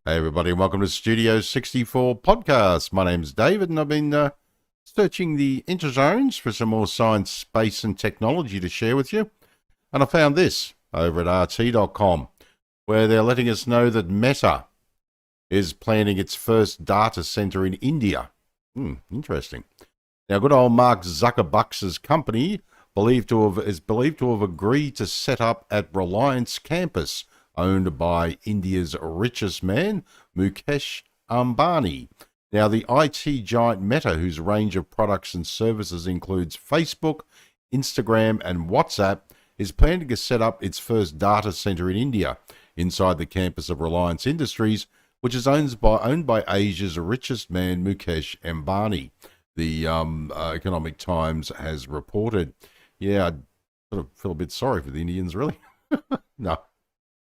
Hey everybody, and welcome to Studio 64 podcast. My name's David, and I've been searching the interzones for some more science, space, and technology to share with you. And I found this over at rt.com, where they're letting us know that Meta is planning its first data center in India. Interesting. Now, good old Mark Zuckerbuck's company is believed to have agreed to set up at Reliance campus, owned by India's richest man, Mukesh Ambani. Now, the IT giant Meta, whose range of products and services includes Facebook, Instagram, and WhatsApp, is planning to set up its first data center in India, inside the campus of Reliance Industries, which is owned by Asia's richest man, Mukesh Ambani. The Economic Times has reported. Yeah, I sort of feel a bit sorry for the Indians, really.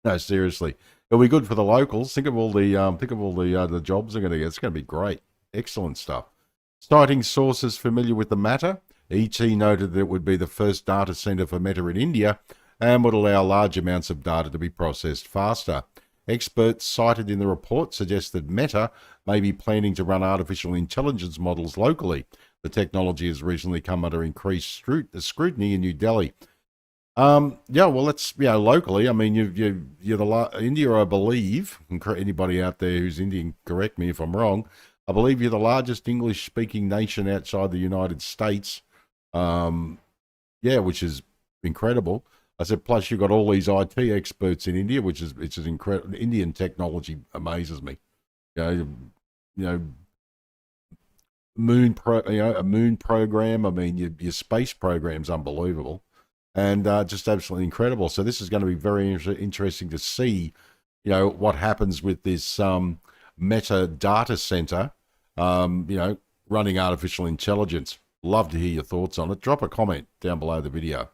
No, seriously, it'll be good for the locals. Think of all the jobs they're going to get. It's going to be great, excellent stuff. Citing sources familiar with the matter, ET noted that it would be the first data center for Meta in India and would allow large amounts of data to be processed faster. Experts cited in the report suggest that Meta may be planning to run artificial intelligence models locally. The technology has recently come under increased scrutiny in New Delhi. Locally, I mean, you're India, I believe, and anybody out there who's Indian, correct me if I'm wrong, I believe you're the largest English-speaking nation outside the United States, which is incredible. I said, plus you've got all these IT experts in India, which is incredible. Indian technology amazes me. You know, a moon program, I mean, your space program's unbelievable. And just absolutely incredible. So this is going to be very interesting to see, what happens with this Meta data center, running artificial intelligence. Love to hear your thoughts on it. Drop a comment down below the video.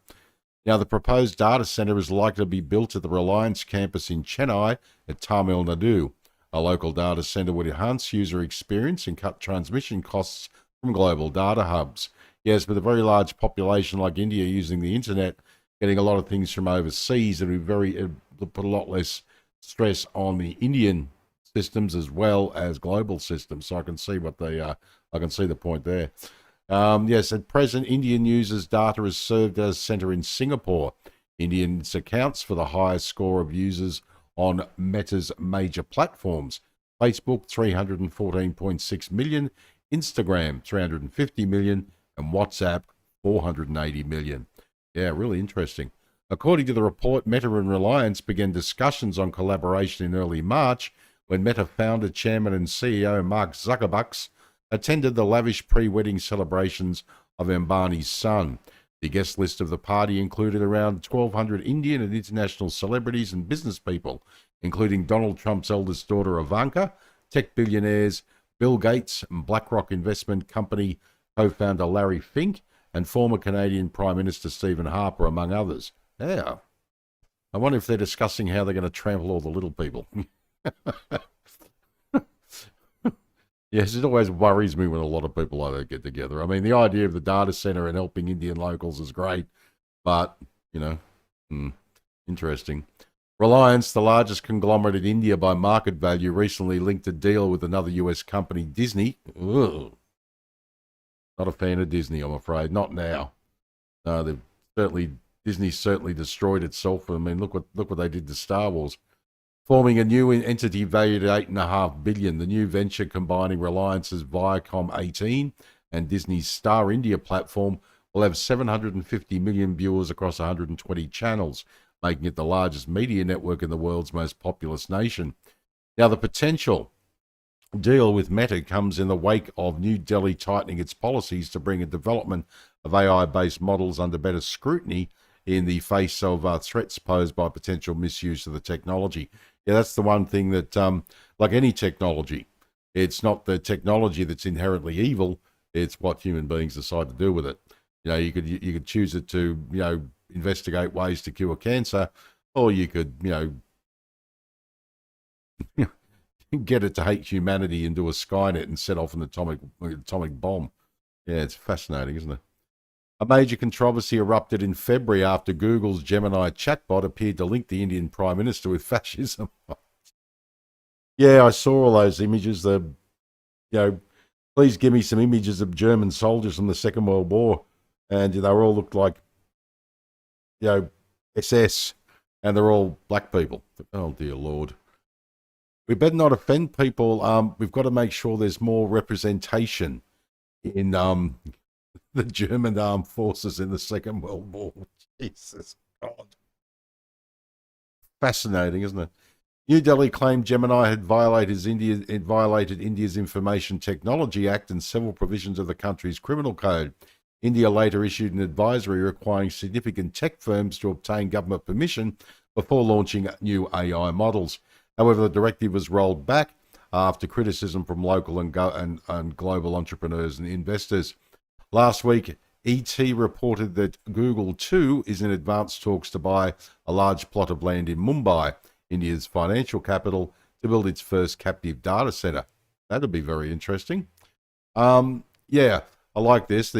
Now, the proposed data center is likely to be built at the Reliance campus in Chennai at Tamil Nadu. A local data center would enhance user experience and cut transmission costs from global data hubs. Yes, with a very large population like India using the internet, getting a lot of things from overseas, it'll put a lot less stress on the Indian systems as well as global systems. So I can see I can see the point there. Yes, at present, Indian users' data is served as center in Singapore. Indians accounts for the highest score of users on Meta's major platforms. Facebook, 314.6 million, Instagram, 350 million, and WhatsApp, 480 million. Yeah, really interesting. According to the report, Meta and Reliance began discussions on collaboration in early March when Meta founder, chairman, and CEO Mark Zuckerbuck attended the lavish pre-wedding celebrations of Ambani's son. The guest list of the party included around 1,200 Indian and international celebrities and business people, including Donald Trump's eldest daughter Ivanka, tech billionaires Bill Gates and BlackRock investment company co-founder Larry Fink, and former Canadian Prime Minister Stephen Harper, among others. Yeah. I wonder if they're discussing how they're going to trample all the little people. Yes, it always worries me when a lot of people like that get together. I mean, the idea of the data center and helping Indian locals is great, but, interesting. Reliance, the largest conglomerate in India by market value, recently linked a deal with another US company, Disney. Ugh. Not a fan of Disney, I'm afraid. Not now. Disney certainly destroyed itself. I mean, look what they did to Star Wars. Forming a new entity valued at $8.5 billion. The new venture, combining Reliance's Viacom 18 and Disney's Star India platform, will have 750 million viewers across 120 channels, making it the largest media network in the world's most populous nation. Now, the potential deal with Meta comes in the wake of New Delhi tightening its policies to bring a development of AI-based models under better scrutiny in the face of threats posed by potential misuse of the technology. Yeah, that's the one thing that, like any technology, it's not the technology that's inherently evil, it's what human beings decide to do with it. You could choose it to, investigate ways to cure cancer, or you could, get it to hate humanity and do a Skynet and set off an atomic bomb. Yeah, it's fascinating, isn't it? A major controversy erupted in February after Google's Gemini chatbot appeared to link the Indian Prime Minister with fascism. Yeah, I saw all those images. Please give me some images of German soldiers from the Second World War, and they all looked like, SS, and they're all black people. Oh dear Lord. We better not offend people. We've got to make sure there's more representation in the German armed forces in the Second World War. Jesus God. Fascinating, isn't it? New Delhi claimed Gemini had violated India's Information Technology Act and several provisions of the country's criminal code. India later issued an advisory requiring significant tech firms to obtain government permission before launching new AI models. However, the directive was rolled back after criticism from local and global entrepreneurs and investors. Last week, ET reported that Google, too, is in advanced talks to buy a large plot of land in Mumbai, India's financial capital, to build its first captive data center. That'd be very interesting. Yeah, I like this.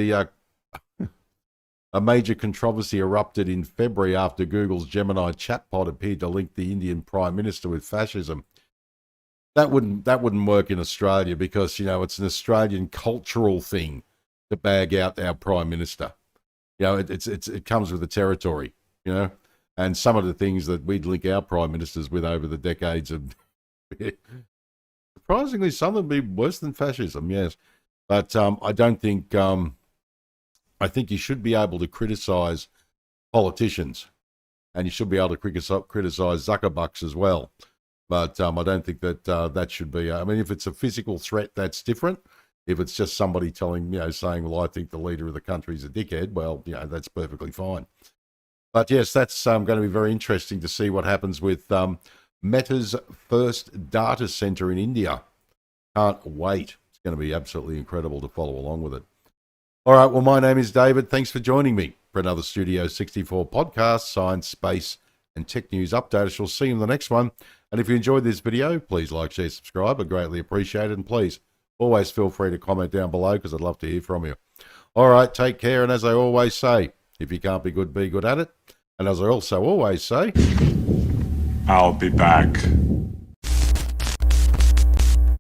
A major controversy erupted in February after Google's Gemini chatbot appeared to link the Indian Prime Minister with fascism. That wouldn't work in Australia because, it's an Australian cultural thing to bag out our Prime Minister. It comes with the territory, and some of the things that we'd link our Prime Ministers with over the decades of surprisingly, some of them be worse than fascism, yes. But I don't think I think you should be able to criticize politicians, and you should be able to criticize Zuckerbucks as well. But I don't think that that should be. I mean, if it's a physical threat, that's different. If it's just somebody saying, well, I think the leader of the country is a dickhead, well, that's perfectly fine. But yes, that's going to be very interesting to see what happens with Meta's first data center in India. Can't wait. It's going to be absolutely incredible to follow along with it. All right, well, my name is David. Thanks for joining me for another Studio 64 podcast, science, space, and tech news update. I shall see you in the next one. And if you enjoyed this video, please like, share, subscribe. I greatly appreciate it. And please, always feel free to comment down below because I'd love to hear from you. All right, take care. And as I always say, if you can't be good at it. And as I also always say, I'll be back.